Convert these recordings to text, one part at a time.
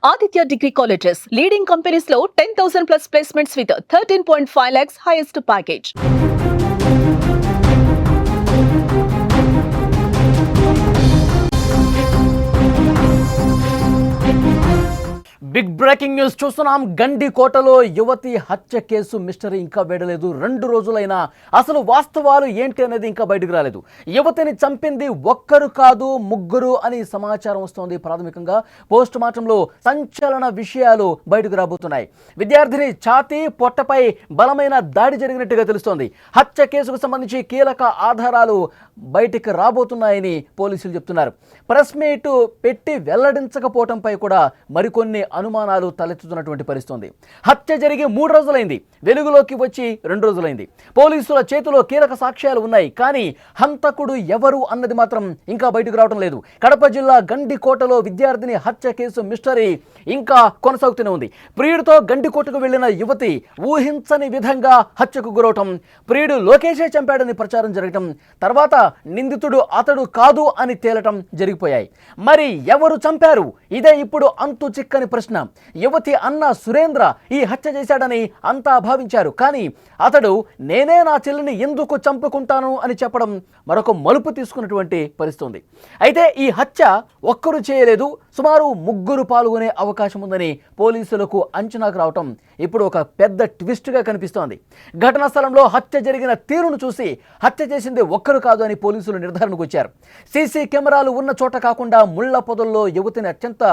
Aditya Degree Colleges, leading companies low 10,000 plus placements with 13.5 lakhs highest package. Big breaking news చూస్తున్నాం. గండికోటలో యువతి హత్య case mystery ఇంకా వేడలేదు. 2 రోజులైనా అసలు వాస్తవాలు ఏంటి అనేది ఇంకా బయటకు రాలేదు. యువతిని చంపింది ఒక్కరు కాదు, ముగ్గురు అని సమాచారం వస్తోంది. ప్రాథమికంగా పోస్ట్ మార్టంలో సంచలన విషయాలు బయటకు రాబోతున్నాయి. విద్యార్థిని ఛాతీ పొట్టపై బలమైన దాడి జరిగినట్టుగా తెలుస్తోంది. హత్య కేసుకు సంబంధించి కీలక ఆధారాలు బయటికి రాబోతున్నాయని పోలీసులు చెప్తున్నారు. ప్రెస్ మీట్ పెట్టి వెల్లడించకపోవడంపై కూడా మరికొన్ని అనుమానాలు తలెత్తుతున్నటువంటి పరిస్థితి. హత్య జరిగి 3 రోజులైంది, వెలుగులోకి వచ్చి 2 రోజులైంది. పోలీసుల చేతిలో కీలక సాక్ష్యాలు ఉన్నాయి, కానీ హంతకుడు ఎవరు అన్నది మాత్రం ఇంకా బయటకు రావడం లేదు. కడప జిల్లా గండికోటలో విద్యార్థిని హత్య కేసు మిస్టరీ ఇంకా కొనసాగుతూనే ఉంది. ప్రియుడితో గండికోటకు వెళ్లిన యువతి ఊహించని విధంగా హత్యకు గురవటం, ప్రియుడు లోకేషే చంపాడని ప్రచారం జరగటం, తర్వాత నిందితుడు అతడు కాదు అని తేలటం జరిగిపోయాయి. మరి ఎవరు చంపారు? ఇదే ఇప్పుడు అంతు చిక్కని ప్రశ్న. యువతి అన్న సురేంద్ర ఈ హత్య చేశాడని అంతా భావించారు, కానీ అతడు నేనే నా చెల్లిని ఎందుకు చంపుకుంటాను అని చెప్పడం మరొక మలుపు తీసుకున్నటువంటి పరిస్థితి. అయితే ఈ హత్య ఒక్కరు చేయలేదు, సుమారు 3 పాల్గొనే అవకాశం ఉందని పోలీసులకు అంచనాకు రావటం ఇప్పుడు ఒక పెద్ద ట్విస్ట్గా కనిపిస్తోంది. ఘటనా స్థలంలో హత్య జరిగిన తీరును చూసి హత్య చేసింది ఒక్కరు కాదు అని పోలీసులు నిర్ధారణకు వచ్చారు. సీసీ కెమెరాలు ఉన్న చోట కాకుండా ముళ్ల పొదల్లో యువతిని అత్యంత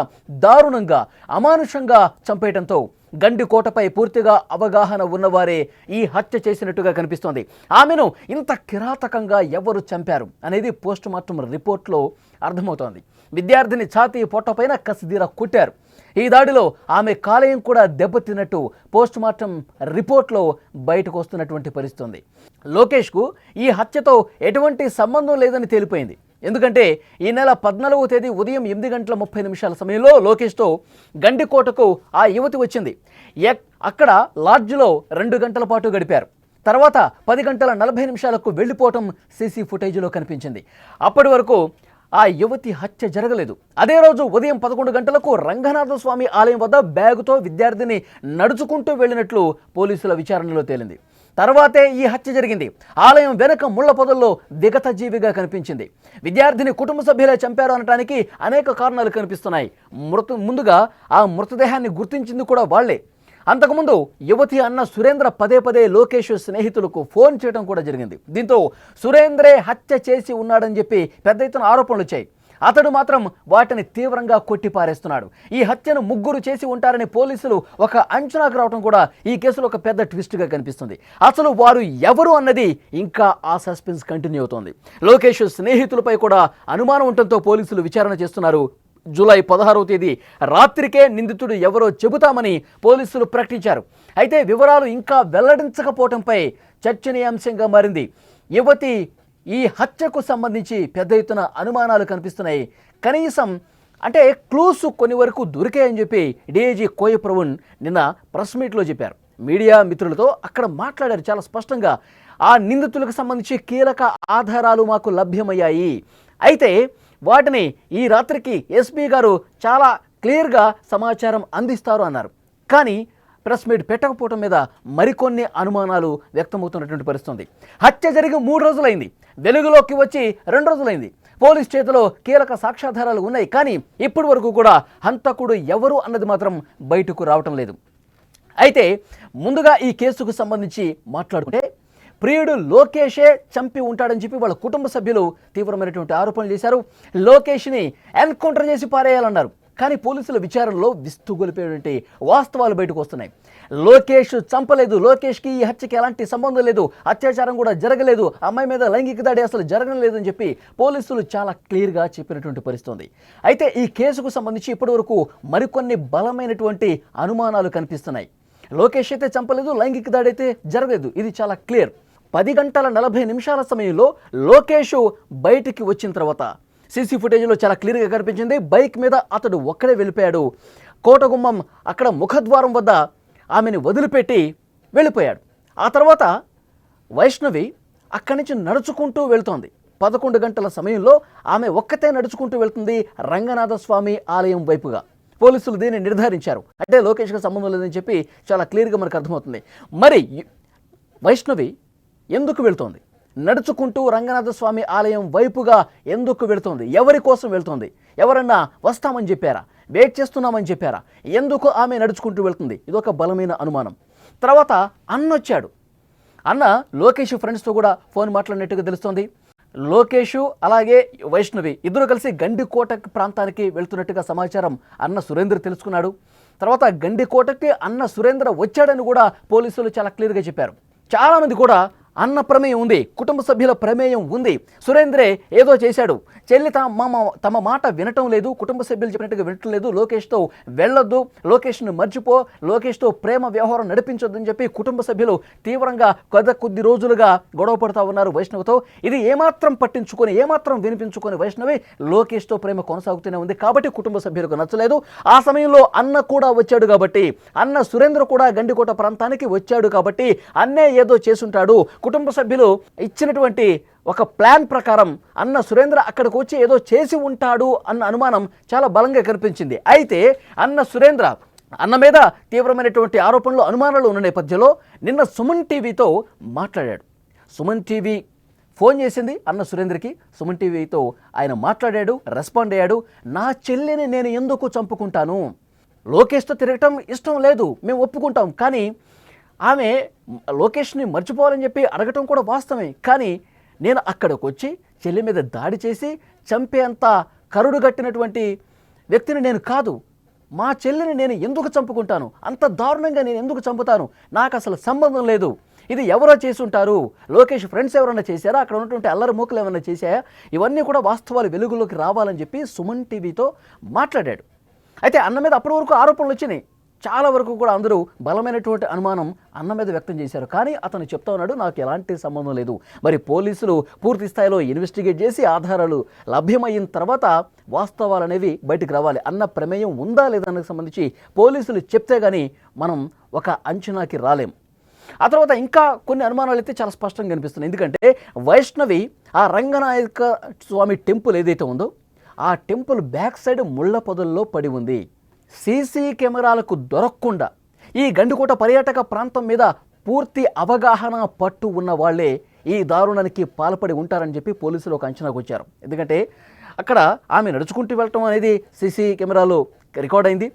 దారుణంగా అమానుషంగా చంపేయడంతో గండికోటపై పూర్తిగా అవగాహన ఉన్నవారే ఈ హత్య చేసినట్టుగా కనిపిస్తోంది. ఆమెను ఇంత కిరాతకంగా ఎవరు చంపారు అనేది పోస్ట్ మార్టం రిపోర్ట్లో అర్థమవుతోంది. విద్యార్థిని ఛాతీ పొట్టపైన కసిదీర కొట్టారు. ఈ దాడిలో ఆమె కాలేయం కూడా దెబ్బతిన్నట్టు పోస్ట్ మార్టం రిపోర్ట్లో బయటకు వస్తున్నటువంటి పరిస్థితి. లోకేష్కు ఈ హత్యతో ఎటువంటి సంబంధం లేదని తేలిపోయింది. ఎందుకంటే ఈ నెల 14వ తేదీ ఉదయం 8:30 సమయంలో లోకేష్తో గండికోటకు ఆ యువతి వచ్చింది. అక్కడ లాడ్జ్లో 2 గంటల పాటు గడిపారు. తర్వాత 10:40 వెళ్ళిపోవటం సీసీ ఫుటేజ్లో కనిపించింది. అప్పటి వరకు ఆ యువతి హత్య జరగలేదు. అదే రోజు ఉదయం 11 గంటలకు రంగనాథ స్వామి ఆలయం వద్ద బ్యాగుతో విద్యార్థిని నడుచుకుంటూ వెళ్ళినట్లు పోలీసుల విచారణలో తేలింది. తర్వాతే ఈ హత్య జరిగింది. ఆలయం వెనుక ముళ్ల పొదల్లో విగత జీవిగా కనిపించింది. విద్యార్థిని కుటుంబ సభ్యులే చంపారు అనడానికి అనేక కారణాలు కనిపిస్తున్నాయి. ముందుగా ఆ మృతదేహాన్ని గుర్తించింది కూడా వాళ్లే. అంతకుముందు యువతి అన్న సురేంద్ర పదే లోకేష్ స్నేహితులకు ఫోన్ చేయడం కూడా జరిగింది. దీంతో సురేంద్రే హత్య చేసి ఉన్నాడని చెప్పి పెద్ద ఎత్తున ఆరోపణలు వచ్చాయి. అతడు మాత్రం వాటిని తీవ్రంగా కొట్టిపారేస్తున్నాడు. ఈ హత్యను 3 చేసి ఉంటారని పోలీసులు ఒక అంచనాకు రావడం కూడా ఈ కేసులో ఒక పెద్ద ట్విస్ట్గా కనిపిస్తుంది. అసలు వారు ఎవరు అన్నది ఇంకా ఆ సస్పెన్స్ కంటిన్యూ అవుతోంది. లోకేష్ స్నేహితులపై కూడా అనుమానం ఉండటంతో పోలీసులు విచారణ చేస్తున్నారు. జూలై 16వ తేదీ రాత్రికే నిందితుడు ఎవరో చెబుతామని పోలీసులు ప్రకటించారు. అయితే వివరాలు ఇంకా వెల్లడించకపోవడంపై చర్చనీయాంశంగా మారింది. యువతి ఈ హత్యకు సంబంధించి పెద్ద ఎత్తున అనుమానాలు కనిపిస్తున్నాయి. కనీసం అంటే క్లూస్ కొన్ని వరకు దొరికాయని చెప్పి డీఐజీ కోయ ప్రవీణ్ నిన్న ప్రెస్ మీట్లో చెప్పారు. మీడియా మిత్రులతో అక్కడ మాట్లాడారు. చాలా స్పష్టంగా ఆ నిందితులకు సంబంధించి కీలక ఆధారాలు మాకు లభ్యమయ్యాయి, అయితే వాటిని ఈ రాత్రికి ఎస్పీ గారు చాలా క్లియర్గా సమాచారం అందిస్తారు అన్నారు. కానీ ప్రెస్ మీట్ పెట్టకపోవడం మీద మరికొన్ని అనుమానాలు వ్యక్తమవుతున్నటువంటి పరిస్థితి. హత్య జరిగి 3 రోజులైంది, వెలుగులోకి వచ్చి 2 రోజులైంది. పోలీస్ చేతిలో కీలక సాక్ష్యాధారాలు ఉన్నాయి, కానీ ఇప్పటి వరకు కూడా హంతకుడు ఎవరు అన్నది మాత్రం బయటకు రావటం లేదు. అయితే ముందుగా ఈ కేసుకు సంబంధించి మాట్లాడుకుంటే ప్రియుడు లోకేషే చంపి ఉంటాడని చెప్పి వాళ్ళ కుటుంబ సభ్యులు తీవ్రమైనటువంటి ఆరోపణలు చేశారు. లోకేష్ని ఎన్కౌంటర్ చేసి పారేయాలన్నారు. కానీ పోలీసుల విచారణలో విస్తుగొలిపేటువంటి వాస్తవాలు బయటకు వస్తున్నాయి. లోకేష్ చంపలేదు, లోకేష్కి ఈ హత్యకి ఎలాంటి సంబంధం లేదు, అత్యాచారం కూడా జరగలేదు, అమ్మాయి మీద లైంగిక దాడి అసలు జరగలేదు అని చెప్పి పోలీసులు చాలా క్లియర్గా చెప్పినటువంటి పరిస్థితి. అయితే ఈ కేసుకు సంబంధించి ఇప్పటివరకు మరికొన్ని బలమైనటువంటి అనుమానాలు కనిపిస్తున్నాయి. లోకేష్ అయితే చంపలేదు, లైంగిక దాడి అయితే జరగలేదు, ఇది చాలా క్లియర్. 10:40 సమయంలో లోకేష్ బయటికి వచ్చిన తర్వాత సీసీ ఫుటేజ్లో చాలా క్లియర్గా కనిపించింది. బైక్ మీద అతడు ఒక్కడే వెళ్ళిపోయాడు. కోటగుమ్మం అక్కడ ముఖద్వారం వద్ద ఆమెను వదిలిపెట్టి వెళ్ళిపోయాడు. ఆ తర్వాత వైష్ణవి అక్కడి నుంచి నడుచుకుంటూ వెళ్తోంది. 11 గంటల సమయంలో ఆమె ఒక్కతే నడుచుకుంటూ వెళ్తుంది రంగనాథ స్వామి ఆలయం వైపుగా. పోలీసులు దీన్ని నిర్ధారించారు. అంటే లోకేష్కి సంబంధం లేదని చెప్పి చాలా క్లియర్గా మనకు అర్థమవుతుంది. మరి వైష్ణవి ఎందుకు వెళ్తోంది? నడుచుకుంటూ రంగనాథ స్వామి ఆలయం వైపుగా ఎందుకు వెళుతోంది? ఎవరి కోసం వెళ్తోంది? ఎవరన్నా వస్తామని చెప్పారా? వెయిట్ చేస్తున్నామని చెప్పారా? ఎందుకు ఆమె నడుచుకుంటూ వెళ్తుంది? ఇదొక బలమైన అనుమానం. తర్వాత అన్న వచ్చాడు. అన్న లోకేష్ ఫ్రెండ్స్తో కూడా ఫోన్ మాట్లాడినట్టుగా తెలుస్తోంది. లోకేష్ అలాగే వైష్ణవి ఇద్దరు కలిసి గండికోట ప్రాంతానికి వెళ్తున్నట్టుగా సమాచారం అన్న సురేంద్ర తెలుసుకున్నాడు. తర్వాత గండికోటకి అన్న సురేంద్ర వచ్చాడని కూడా పోలీసులు చాలా క్లియర్గా చెప్పారు. చాలామంది కూడా అన్న ప్రమేయం ఉంది, కుటుంబ సభ్యుల ప్రమేయం ఉంది, సురేంద్రే ఏదో చేశాడు, చెల్లి తమ మాట వినటం లేదు, కుటుంబ సభ్యులు చెప్పినట్టుగా వినటం లేదు, లోకేష్తో వెళ్ళొద్దు, లోకేష్ను మర్చిపో, లోకేష్తో ప్రేమ వ్యవహారం నడిపించొద్దు అని చెప్పి కుటుంబ సభ్యులు తీవ్రంగా కొద్ది రోజులుగా గొడవ పడుతూ ఉన్నారు వైష్ణవితో. ఇది ఏమాత్రం పట్టించుకొని ఏమాత్రం వినిపించుకొని వైష్ణవి లోకేష్తో ప్రేమ కొనసాగుతూనే ఉంది. కాబట్టి కుటుంబ సభ్యులకు నచ్చలేదు. ఆ సమయంలో అన్న కూడా వచ్చాడు కాబట్టి, అన్న సురేంద్ర కూడా గండికోట ప్రాంతానికి వచ్చాడు కాబట్టి అన్నే ఏదో చేసుంటాడు. కుటుంబ సభ్యులు ఇచ్చినటువంటి ఒక ప్లాన్ ప్రకారం అన్న సురేంద్ర అక్కడికి వచ్చి ఏదో చేసి ఉంటాడు అన్న అనుమానం చాలా బలంగా కనిపించింది. అయితే అన్న సురేంద్ర అన్న మీద తీవ్రమైనటువంటి ఆరోపణలు అనుమానాలు ఉన్న నేపథ్యంలో నిన్న సుమన్ టీవీతో మాట్లాడాడు. సుమన్ టీవీ ఫోన్ చేసింది అన్న సురేంద్రకి. సుమన్ టీవీతో ఆయన మాట్లాడాడు, రెస్పాండ్ అయ్యాడు. నా చెల్లిని నేను ఎందుకు చంపుకుంటాను? లోకేష్తో తిరగటం ఇష్టం లేదు, మేము ఒప్పుకుంటాం. కానీ ఆమె లోకేష్ని మర్చిపోవాలని చెప్పి అడగటం కూడా వాస్తవమే. కానీ నేను అక్కడికి వచ్చి చెల్లి మీద దాడి చేసి చంపేంత కరుడు గట్టినటువంటి వ్యక్తిని నేను కాదు. మా చెల్లిని నేను ఎందుకు చంపుకుంటాను? అంత దారుణంగా నేను ఎందుకు చంపుతాను? నాకు అసలు సంబంధం లేదు. ఇది ఎవరో చేసి ఉంటారు. లోకేష్ ఫ్రెండ్స్ ఎవరైనా చేశారా? అక్కడ ఉన్నటువంటి అల్లరి మూకలు ఏమైనా చేశాయా? ఇవన్నీ కూడా వాస్తవాలు వెలుగులోకి రావాలని చెప్పి సుమన్ టీవీతో మాట్లాడాడు. అయితే అన్న మీద అప్పటి వరకు ఆరోపణలు వచ్చినాయి. చాలా వరకు కూడా అందరూ బలమైనటువంటి అనుమానం అన్న మీద వ్యక్తం చేశారు. కానీ అతను చెప్తా ఉన్నాడు, నాకు ఎలాంటి సంబంధం లేదు. మరి పోలీసులు పూర్తి స్థాయిలో ఇన్వెస్టిగేట్ చేసి ఆధారాలు లభ్యమైన తర్వాత వాస్తవాలు అనేవి బయటకు రావాలి. అన్న ప్రమేయం ఉందా లేదా దానికి సంబంధించి పోలీసులు చెప్తే కానీ మనం ఒక అంచనాకి రాలేం. ఆ తర్వాత ఇంకా కొన్ని అనుమానాలు అయితే చాలా స్పష్టంగా కనిపిస్తున్నాయి. ఎందుకంటే వైష్ణవి ఆ రంగనాయక స్వామి టెంపుల్ ఏదైతే ఉందో ఆ టెంపుల్ బ్యాక్ సైడ్ ముళ్ళ పొదల్లో పడి ఉంది. సీసీ కెమెరాలకు దొరకకుండా ఈ గండికోట పర్యాటక ప్రాంతం మీద పూర్తి అవగాహన పట్టు ఉన్న వాళ్ళే ఈ దారుణానికి పాల్పడి ఉంటారని చెప్పి పోలీసులు ఒక అంచనాకు వచ్చారు. ఎందుకంటే అక్కడ ఆమె నడుచుకుంటూ వెళ్ళటం అనేది సీసీ కెమెరాలో రికార్డ్ అయింది.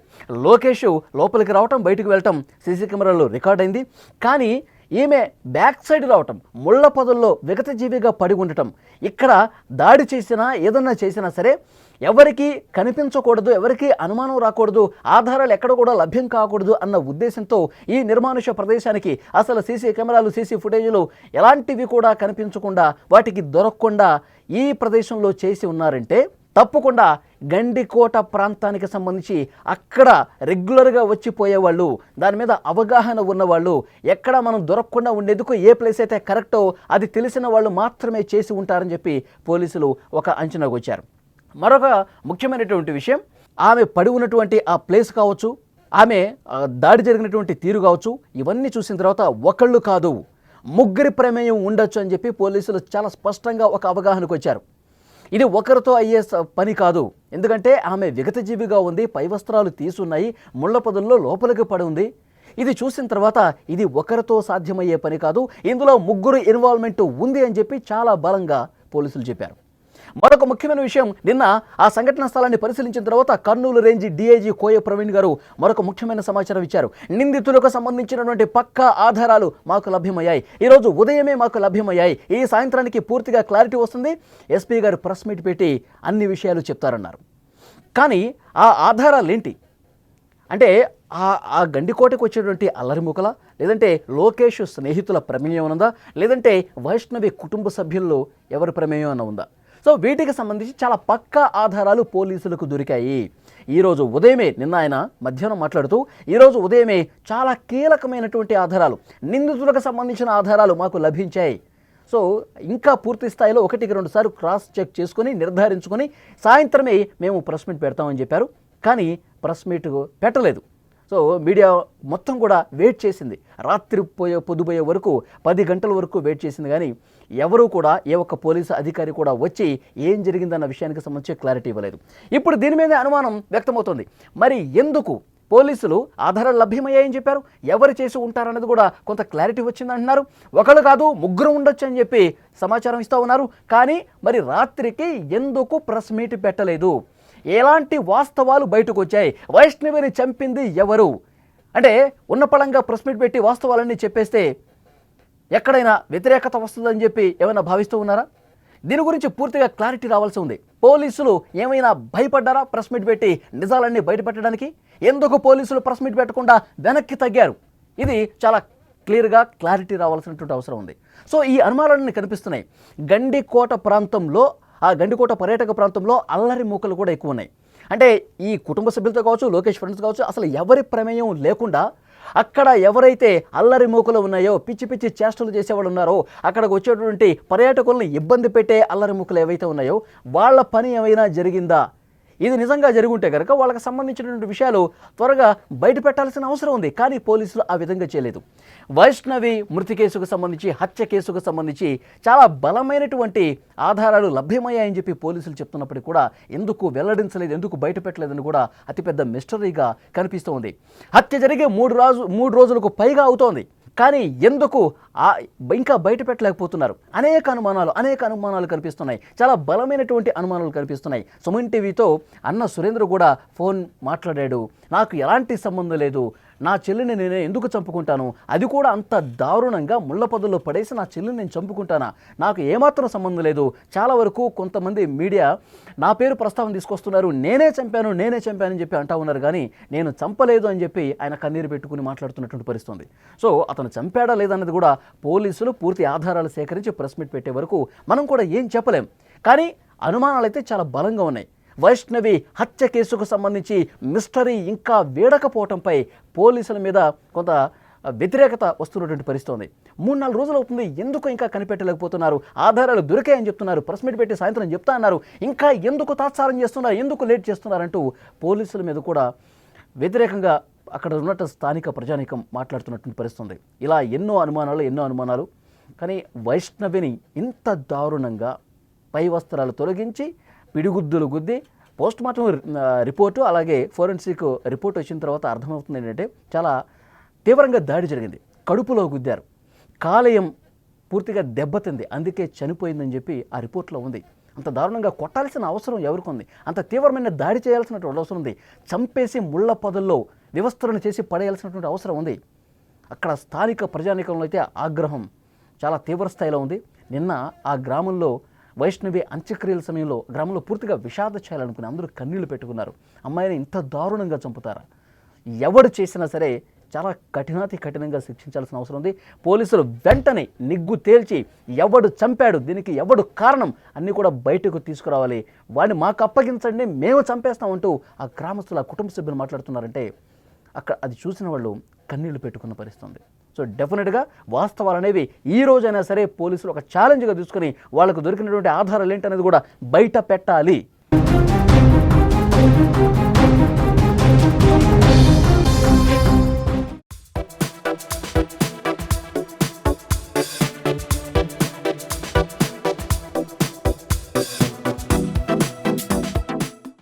లోకేష్ లోపలికి రావటం బయటకు వెళ్ళటం సీసీ కెమెరాలో రికార్డ్ అయింది. కానీ ఈమె బ్యాక్ సైడ్ రావటం, ముళ్ళ పొదల్లో విగతజీవిగా పడి ఉండటం, ఇక్కడ దాడి చేసినా ఏదన్నా చేసినా సరే ఎవరికి కనిపించకూడదు, ఎవరికి అనుమానం రాకూడదు, ఆధారాలు ఎక్కడ కూడా లభ్యం కాకూడదు అన్న ఉద్దేశంతో ఈ నిర్మానుష్య ప్రదేశానికి అసలు సీసీ కెమెరాలు సీసీ ఫుటేజీలు ఎలాంటివి కూడా కనిపించకుండా వాటికి దొరకకుండా ఈ ప్రదేశంలో చేసి ఉన్నారంటే తప్పకుండా గండికోట ప్రాంతానికి సంబంధించి అక్కడ రెగ్యులర్గా వచ్చిపోయేవాళ్ళు, దాని మీద అవగాహన ఉన్నవాళ్ళు, ఎక్కడ మనం దొరకకుండా ఉండేందుకు ఏ ప్లేస్ అయితే కరెక్టో అది తెలిసిన వాళ్ళు మాత్రమే చేసి ఉంటారని చెప్పి పోలీసులు ఒక అంచనాకు వచ్చారు. మరొక ముఖ్యమైనటువంటి విషయం, ఆమె పడి ఉన్నటువంటి ఆ ప్లేస్ కావచ్చు, ఆమె దాడి జరిగినటువంటి తీరు కావచ్చు, ఇవన్నీ చూసిన తర్వాత ఒకళ్ళు కాదు ముగ్గురి ప్రమేయం ఉండొచ్చు అని చెప్పి పోలీసులు చాలా స్పష్టంగా ఒక అవగాహనకు వచ్చారు. ఇది ఒకరితో అయ్యే పని కాదు. ఎందుకంటే ఆమె విగతజీవిగా ఉంది, పై వస్త్రాలు తీసున్నాయి, ముళ్ళ పొదల్లో లోపలికి పడి ఉంది. ఇది చూసిన తర్వాత ఇది ఒకరితో సాధ్యమయ్యే పని కాదు, ఇందులో ముగ్గురు ఇన్వాల్వ్మెంట్ ఉంది అని చెప్పి చాలా బలంగా పోలీసులు చెప్పారు. మరొక ముఖ్యమైన విషయం, నిన్న ఆ సంఘటన స్థలాన్ని పరిశీలించిన తర్వాత కర్నూలు రేంజ్ డీఐజీ కోయ ప్రవీణ్ గారు మరొక ముఖ్యమైన సమాచారం ఇచ్చారు. నిందితులకు సంబంధించినటువంటి పక్కా ఆధారాలు మాకు లభ్యమయ్యాయి, ఈరోజు ఉదయమే మాకు లభ్యమయ్యాయి, ఈ సాయంత్రానికి పూర్తిగా క్లారిటీ వస్తుంది, ఎస్పీ గారు ప్రెస్ మీట్ పెట్టి అన్ని విషయాలు చెప్తారన్నారు. కానీ ఆ ఆధారాలు ఏంటి అంటే ఆ గండికోటకు వచ్చేటువంటి అల్లరిముకల, లేదంటే లోకేష్ స్నేహితుల ప్రమేయం ఉన్నదా, లేదంటే వైష్ణవి కుటుంబ సభ్యుల్లో ఎవరి ప్రమేయం అన్న ఉందా? సో వీటికి సంబంధించి చాలా పక్కా ఆధారాలు పోలీసులకు దొరికాయి. ఈరోజు ఉదయమే, నిన్న ఆయన మధ్యాహ్నం మాట్లాడుతూ ఈరోజు ఉదయమే చాలా కీలకమైనటువంటి ఆధారాలు, నిందితులకు సంబంధించిన ఆధారాలు మాకు లభించాయి. సో ఇంకా పూర్తి స్థాయిలో 1-2 సార్లు క్రాస్ చెక్ చేసుకొని నిర్ధారించుకొని సాయంత్రమే మేము ప్రెస్ మీట్ పెడతామని చెప్పారు. కానీ ప్రెస్ మీట్ పెట్టలేదు. సో మీడియా మొత్తం కూడా వెయిట్ చేసింది, రాత్రి పొద్దుపోయే వరకు 10 గంటల వరకు వెయిట్ చేసింది. కానీ ఎవరూ కూడా ఏ ఒక్క పోలీసు అధికారి కూడా వచ్చి ఏం జరిగిందన్న విషయానికి సంబంధించి క్లారిటీ ఇవ్వలేదు. ఇప్పుడు దీని మీద అనుమానం వ్యక్తమవుతుంది. మరి ఎందుకు పోలీసులు ఆధారాలు లభ్యమయ్యాయని చెప్పారు, ఎవరు చేసి ఉంటారనేది కూడా కొంత క్లారిటీ వచ్చిందంటున్నారు. ఒకళ్ళు కాదు ముగ్గురు ఉండొచ్చు అని చెప్పి సమాచారం ఇస్తూ ఉన్నారు. కానీ మరి రాత్రికి ఎందుకు ప్రెస్ మీట్ పెట్టలేదు, ఎలాంటి వాస్తవాలు బయటకు వచ్చాయి, వైష్ణవిని చంపింది ఎవరు అంటే ఉన్నపళంగా ప్రెస్ మీట్ పెట్టి వాస్తవాలన్నీ చెప్పేస్తే ఎక్కడైనా వ్యతిరేకత వస్తుందని చెప్పి ఏమైనా భావిస్తూ ఉన్నారా? దీని గురించి పూర్తిగా క్లారిటీ రావాల్సి ఉంది. పోలీసులు ఏమైనా భయపడ్డారా ప్రెస్ మీట్ పెట్టి నిజాలన్నీ బయటపెట్టడానికి? ఎందుకు పోలీసులు ప్రెస్ మీట్ పెట్టకుండా వెనక్కి తగ్గారు? ఇది చాలా క్లియర్గా క్లారిటీ రావాల్సినటువంటి అవసరం ఉంది. సో ఈ అనుమానాలన్నీ కనిపిస్తున్నాయి. గండికోట ప్రాంతంలో, ఆ గండికోట పర్యాటక ప్రాంతంలో అల్లరి మూకలు కూడా ఎక్కువ ఉన్నాయి. అంటే ఈ కుటుంబ సభ్యులతో కావచ్చు, లోకేష్ ఫ్రెండ్స్ కావచ్చు, అసలు ఎవరి ప్రమేయం లేకుండా అక్కడ ఎవరైతే అల్లరి మూకలు ఉన్నాయో, పిచ్చి పిచ్చి చేష్టలు చేసేవాళ్ళు ఉన్నారో, అక్కడికి వచ్చేటువంటి పర్యాటకులను ఇబ్బంది పెట్టే అల్లరి మూకలు ఏవైతే ఉన్నాయో వాళ్ళ పని ఏమైనా జరిగిందా? ఇది నిజంగా జరుగుంటే కనుక వాళ్ళకి సంబంధించినటువంటి విషయాలు త్వరగా బయట పెట్టాల్సిన అవసరం ఉంది. కానీ పోలీసులు ఆ విధంగా చేయలేదు. వైష్ణవి మృతి కేసుకు సంబంధించి, హత్య కేసుకు సంబంధించి చాలా బలమైనటువంటి ఆధారాలు లభ్యమయ్యాయని చెప్పి పోలీసులు చెప్తున్నప్పటికీ కూడా ఎందుకు వెల్లడించలేదు, ఎందుకు బయట పెట్టలేదని కూడా అతిపెద్ద మిస్టరీగా కనిపిస్తూ ఉంది. హత్య జరిగే 3 రోజులకు పైగా అవుతోంది. కానీ ఎందుకు ఇంకా బయట పెట్టలేకపోతున్నారు? అనేక అనుమానాలు కనిపిస్తున్నాయి. చాలా బలమైనటువంటి అనుమానాలు కనిపిస్తున్నాయి. సుమన్ టీవీతో అన్న సురేంద్ర కూడా ఫోన్ మాట్లాడాడు. నాకు ఎలాంటి సంబంధం లేదు, నా చెల్లిని నేనే ఎందుకు చంపుకుంటాను, అది కూడా అంత దారుణంగా ముళ్ళపొదల్లో పడేసి నా చెల్లిని నేను చంపుకుంటానా, నాకు ఏమాత్రం సంబంధం లేదు. చాలా వరకు కొంతమంది మీడియా నా పేరు ప్రస్తావన తీసుకొస్తున్నారు, నేనే చంపాను అని చెప్పి అంటా ఉన్నారు. కానీ నేను చంపలేదు అని చెప్పి ఆయన కన్నీరు పెట్టుకుని మాట్లాడుతున్నటువంటి పరిస్థితి. సో అతను చంపాడా లేదన్నది కూడా పోలీసులు పూర్తి ఆధారాలు సేకరించి ప్రెస్ మీట్ పెట్టే వరకు మనం కూడా ఏం చెప్పలేం. కానీ అనుమానాలు అయితే చాలా బలంగా ఉన్నాయి. వైష్ణవి హత్య కేసుకు సంబంధించి మిస్టరీ ఇంకా వేడకపోవటంపై పోలీసుల మీద కొంత వ్యతిరేకత వస్తున్నటువంటి పరిస్థితి ఉంది. 3-4 రోజులు అవుతుంది, ఎందుకు ఇంకా కనిపెట్టలేకపోతున్నారు? ఆధారాలు దొరికాయని చెప్తున్నారు, ప్రెస్ మీట్ పెట్టి సాయంత్రం చెప్తా అన్నారు, ఇంకా ఎందుకు తాత్సారం చేస్తున్నారు, ఎందుకు లేట్ చేస్తున్నారంటూ పోలీసుల మీద కూడా వ్యతిరేకంగా అక్కడ ఉన్నట్టు స్థానిక ప్రజానీకం మాట్లాడుతున్నటువంటి పరిస్థితి ఉంది. ఇలా ఎన్నో అనుమానాలు. కానీ వైష్ణవిని ఇంత దారుణంగా పై వస్త్రాలు తొలగించి పిడిగుద్దులు గుద్ది పోస్ట్ మార్టం రిపోర్టు, అలాగే ఫోరెన్సిక్ రిపోర్ట్ వచ్చిన తర్వాత అర్థమవుతుంది ఏంటంటే చాలా తీవ్రంగా దాడి జరిగింది. కడుపులో గుద్దారు, కాలేయం పూర్తిగా దెబ్బతింది, అందుకే చనిపోయిందని చెప్పి ఆ రిపోర్ట్లో ఉంది. అంత దారుణంగా కొట్టాల్సిన అవసరం ఎవరికి ఉంది? అంత తీవ్రమైన దాడి చేయాల్సినటువంటి అవసరం ఉంది. చంపేసి ముళ్ళ పొదల్లో వ్యవస్థలను చేసి పడేయాల్సినటువంటి అవసరం ఉంది. అక్కడ స్థానిక ప్రజానీకంలో అయితే ఆగ్రహం చాలా తీవ్ర స్థాయిలో ఉంది. నిన్న ఆ గ్రామంలో వైష్ణవి అంత్యక్రియల సమయంలో గ్రామంలో పూర్తిగా విషాద చేయాలనుకుని అందరూ కన్నీళ్లు పెట్టుకున్నారు. అమ్మాయిని ఇంత దారుణంగా చంపుతారా? ఎవడు చేసినా సరే చాలా కఠినంగా శిక్షించాల్సిన అవసరం ఉంది. పోలీసులు వెంటనే నిగ్గు తేల్చి ఎవడు చంపాడు, దీనికి ఎవడు కారణం అన్నీ కూడా బయటకు తీసుకురావాలి, వాడిని మాకు అప్పగించండి, మేము చంపేస్తామంటూ ఆ గ్రామస్తుల కుటుంబ సభ్యులు మాట్లాడుతున్నారంటే అక్కడ అది చూసిన వాళ్ళు కన్నీళ్లు పెట్టుకున్న పరిస్థితి. సో డెఫినెట్గా వాస్తవాలు అనేవి ఈ రోజైనా సరే పోలీసులు ఒక ఛాలెంజ్గా తీసుకుని వాళ్ళకు దొరికినటువంటి ఆధారాలు ఏంటనేది కూడా బయట పెట్టాలి.